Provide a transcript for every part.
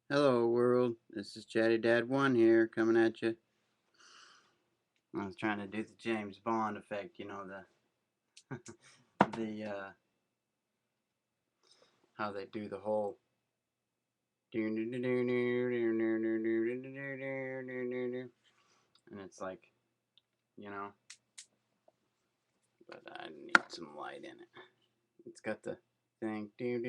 Hello world, this is Chatty Dad 1 here, coming at you. I was trying to do the James Bond effect, the how they do the whole and it's like, you know, but I need some light in it. It's got the thing, and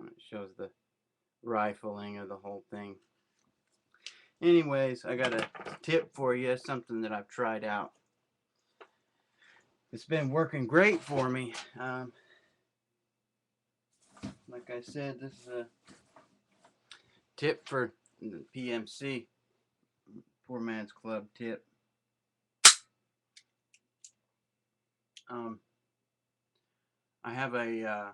it shows the rifling of the whole thing. Anyways, I got a tip for you, something that I've tried out. It's been working great for me. Like I said, this is a tip for the PMC, Poor Man's Club tip. I have a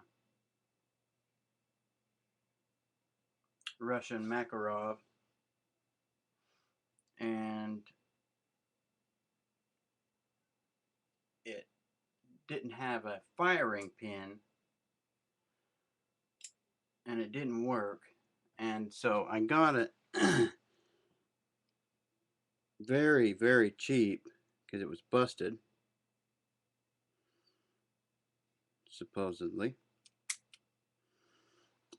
Russian Makarov, and it didn't have a firing pin, and it didn't work. And so I got it very, very cheap because it was busted, supposedly.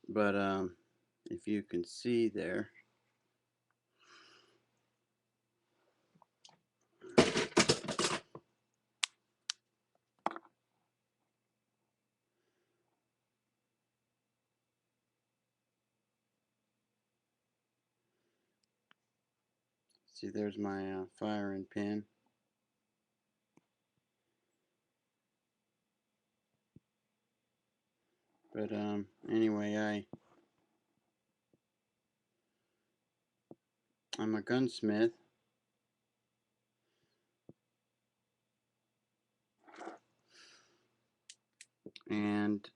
But if you can see there, see there's my firing pin. But anyway, I'm a gunsmith, and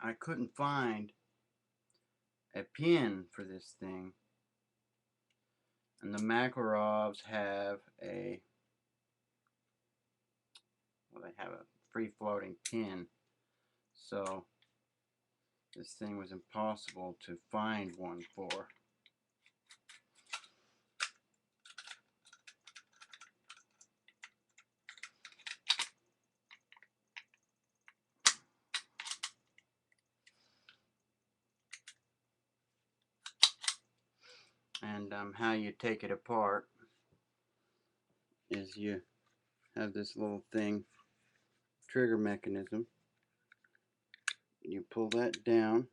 I couldn't find a pin for this thing. And the Makarovs have they have a free floating pin. So this thing was impossible to find one for. And how you take it apart is you have this little thing, trigger mechanism. You pull that down.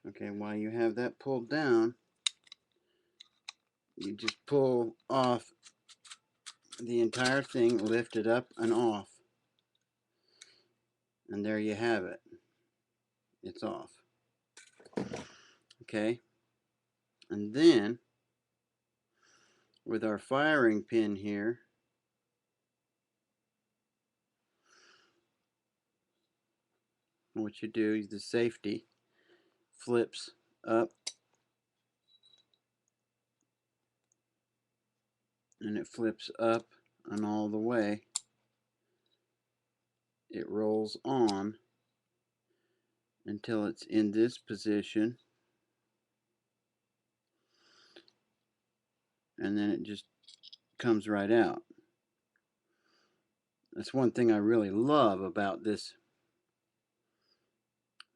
Okay, while you have that pulled down, you just pull off the entire thing, lift it up and off. And there you have it. It's off. Okay. And then with our firing pin here, what you do is the safety flips up, and it flips up and all the way. It rolls on until it's in this position, and then it just comes right out. That's one thing I really love about this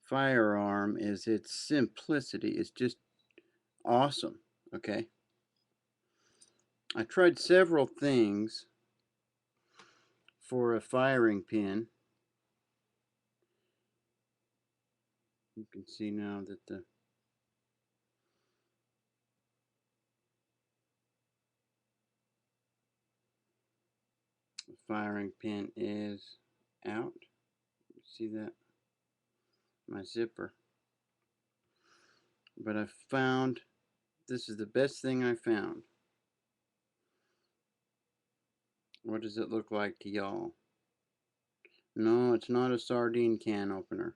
firearm, is its simplicity. It's just awesome. Okay, I tried several things for a firing pin. You can see now that the firing pin is out. See that? My zipper. But I found, this is the best thing I found. What does it look like to y'all? No, it's not a sardine can opener.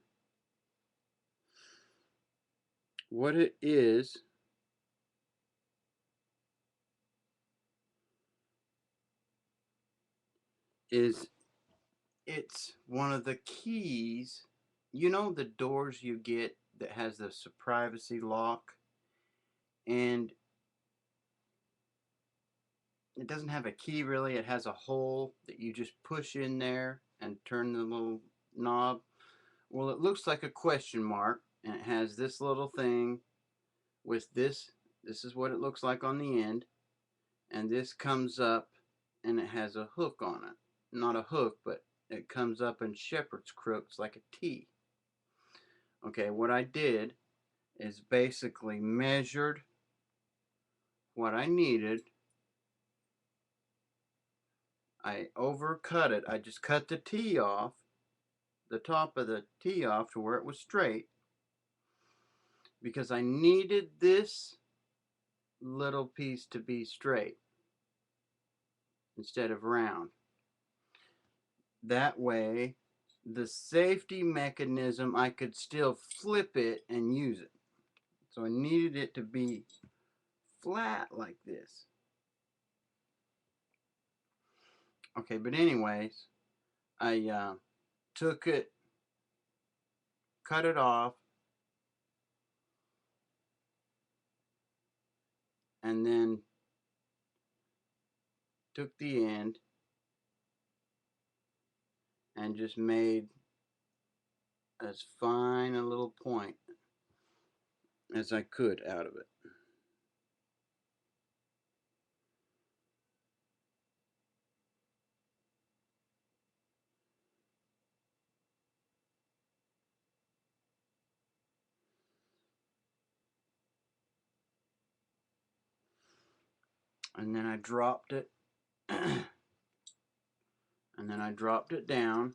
What it is it's one of the keys. You know the doors you get that has the privacy lock, and it doesn't have a key really. It has a hole that you just push in there and turn the little knob. Well, it looks like a question mark, and it has this little thing with this. This is what it looks like on the end, and this comes up, and it has a hook on it. Not a hook, but it comes up in shepherd's crooks like a T. Okay, what I did is basically measured what I needed. I overcut it. I just cut the T off, the top of the T off to where it was straight, because I needed this little piece to be straight instead of round. That way, the safety mechanism, I could still flip it and use it. So I needed it to be flat like this. Okay, but anyways, I took it, cut it off, and then took the end and just made as fine a little point as I could out of it. And then I dropped it, and then I dropped it down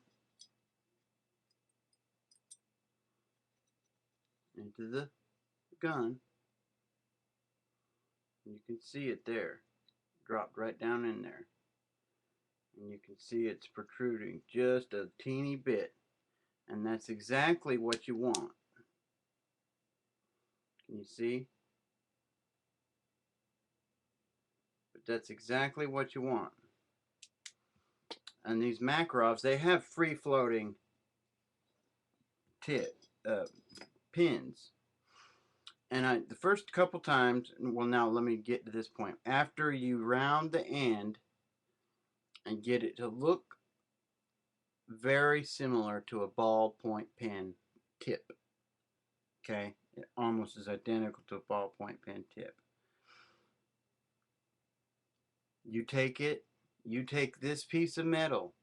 into the gun. You can see it there, dropped right down in there. And you can see it's protruding just a teeny bit. And that's exactly what you want. Can you see? But that's exactly what you want. And these Makarovs, they have free floating pins. And the first couple times, well, now let me get to this point. After you round the end and get it to look very similar to a ballpoint pen tip, okay? It almost is identical to a ballpoint pen tip. You take it, you take this piece of metal,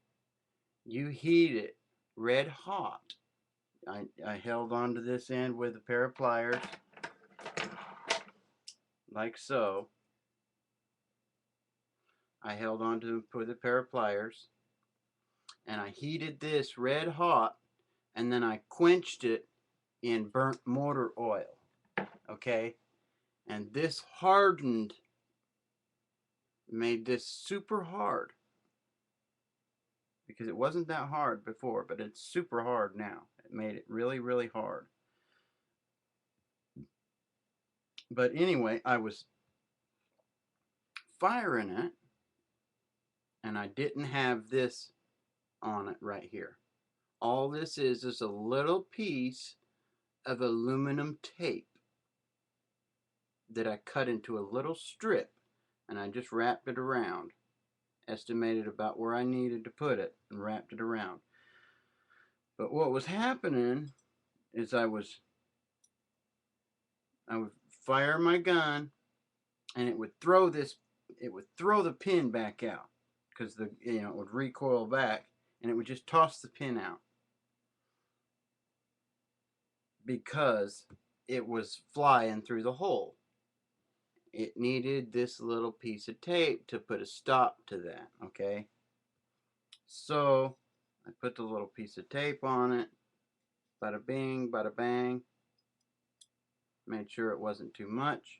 you heat it red hot. I held onto this end with a pair of pliers, like so. I held onto them with a pair of pliers, and I heated this red hot, and then I quenched it in burnt motor oil, okay? And this hardened, made this super hard, because it wasn't that hard before, but it's super hard now. It made it really, really hard. But anyway, I was firing it, and I didn't have this on it right here. All this is a little piece of aluminum tape that I cut into a little strip, and I just wrapped it around, estimated about where I needed to put it, and wrapped it around. But what was happening is I would fire my gun, and it would throw the pin back out, because it would recoil back, and it would just toss the pin out, because it was flying through the hole. It needed this little piece of tape to put a stop to that, okay? So I put the little piece of tape on it, bada bing, bada bang, made sure it wasn't too much,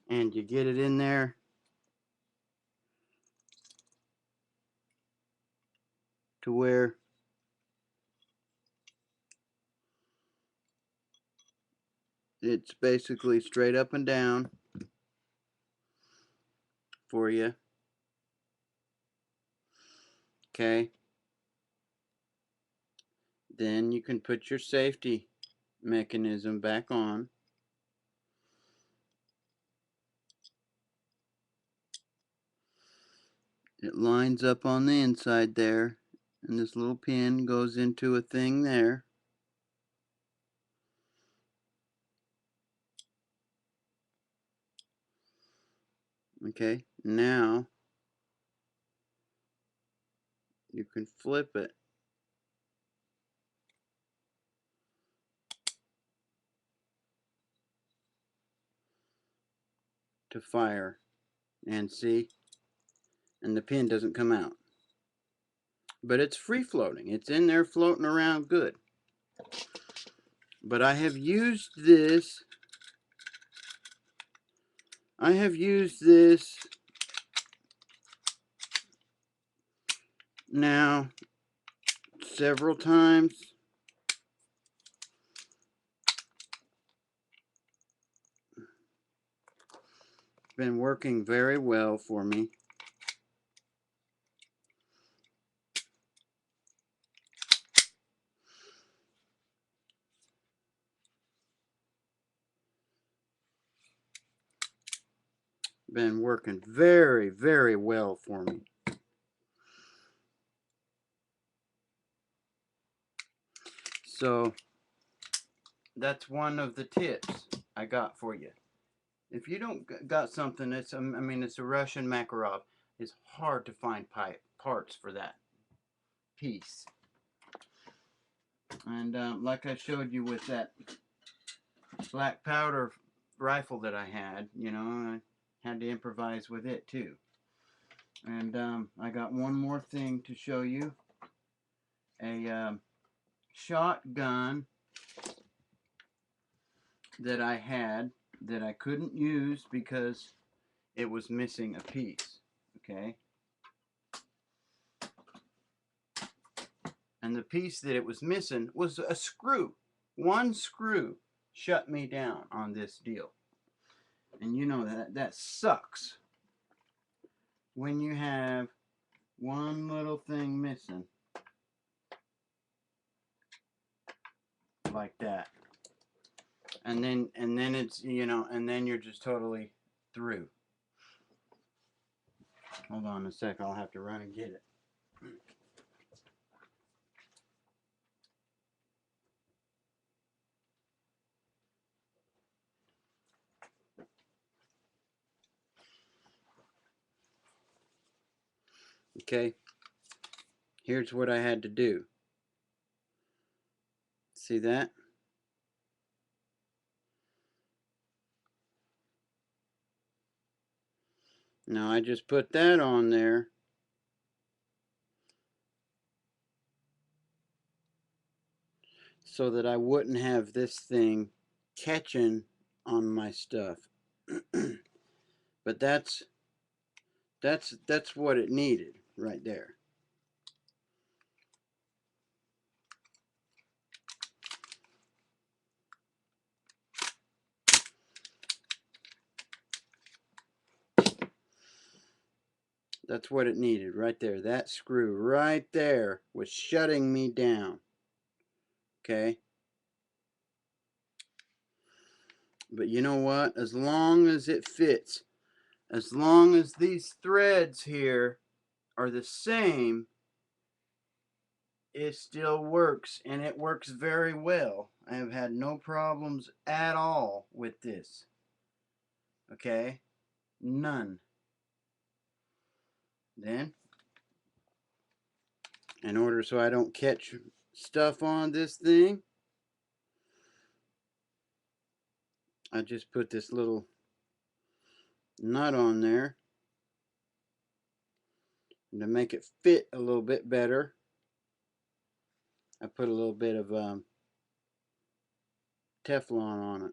and you get it in there to where it's basically straight up and down for you. Okay. Then you can put your safety mechanism back on. It lines up on the inside there, and this little pin goes into a thing there. Okay, now you can flip it to fire, and see, and the pin doesn't come out. But it's free floating. It's in there floating around good. But I have used this now several times. Been working very well for me. Been working very, very well for me. So that's one of the tips I got for you. If you don't got something that's, I mean, it's a Russian Makarov. It's hard to find parts for that piece. And like I showed you with that black powder rifle that I had, you know, I had to improvise with it too. And I got one more thing to show you. A shotgun that I had that I couldn't use because it was missing a piece. Okay. And the piece that it was missing was a screw. One screw shut me down on this deal. And you know that sucks when you have one little thing missing like that. And then it's, you know, and then you're just totally through. Hold on a sec, I'll have to run and get it. Okay, here's what I had to do. See that? Now I just put that on there. So that I wouldn't have this thing catching on my stuff. But that's what it needed right there. That's what it needed right there. That screw right there was shutting me down. Okay? But you know what? As long as it fits, as long as these threads here are the same, it still works, and it works very well. I have had no problems at all with this. Okay? None. Then, in order so I don't catch stuff on this thing, I just put this little nut on there and to make it fit a little bit better. I put a little bit of Teflon on it,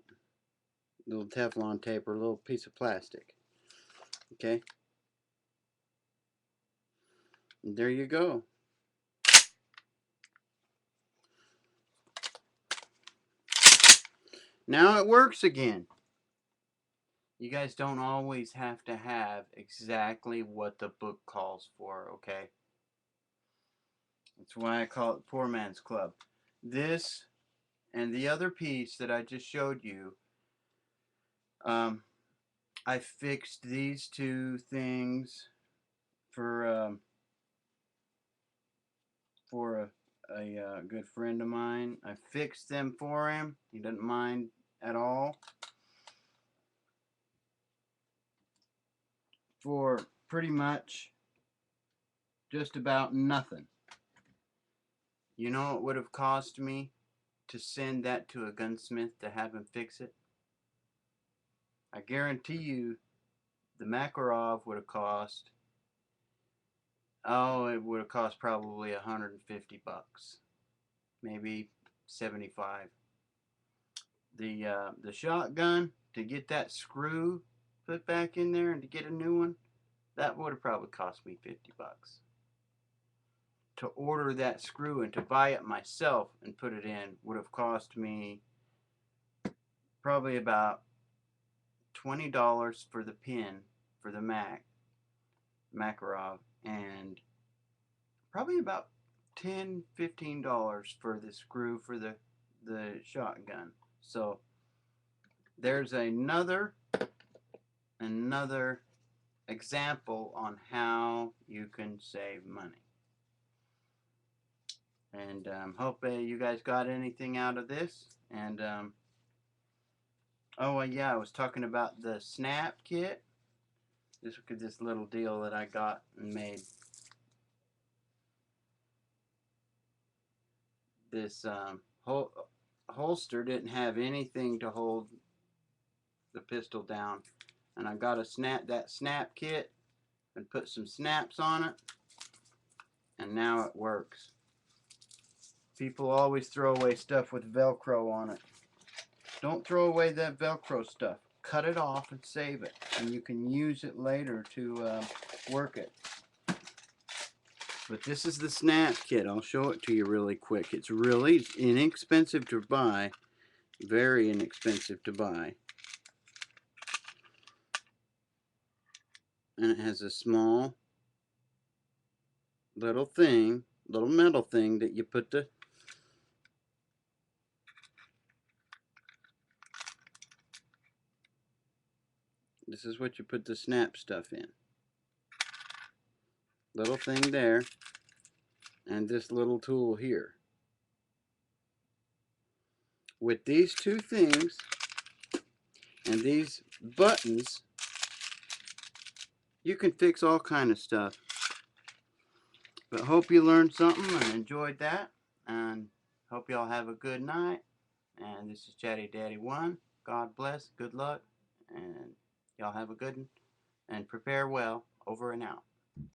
a little Teflon tape or a little piece of plastic. Okay, and there you go. Now it works again. You guys don't always have to have exactly what the book calls for, okay? That's why I call it Poor Man's Club. This and the other piece that I just showed you, I fixed these two things for a good friend of mine. I fixed them for him. He doesn't mind at all. For pretty much just about nothing. You know what would have cost me to send that to a gunsmith to have him fix it? I guarantee you the Makarov would have cost, oh, it would have cost probably 150 bucks, maybe 75. The shotgun, to get that screw put back in there and to get a new one, that would have probably cost me 50 bucks. To order that screw and to buy it myself and put it in would have cost me probably about $20 for the pin for the Makarov, and probably about $10-15 for the screw for the shotgun. So there's another example on how you can save money. And hope you guys got anything out of this. And oh yeah, I was talking about the snap kit. Just look at this little deal that I got and made. This holster didn't have anything to hold the pistol down, and I got that snap kit and put some snaps on it, and now it works. People always throw away stuff with Velcro on it. Don't throw away that Velcro stuff. Cut it off and save it, and you can use it later to work it. But this is the snap kit. I'll show it to you really quick. It's really inexpensive to buy. Very inexpensive to buy. And it has a small little metal thing that you put the this is what you put the snap stuff in. Little thing there, and this little tool here. With these two things and these buttons, you can fix all kind of stuff. But hope you learned something and enjoyed that, and hope y'all have a good night. And this is Chatty Daddy 1. God bless, good luck, and y'all have a good one, and prepare well. Over and out.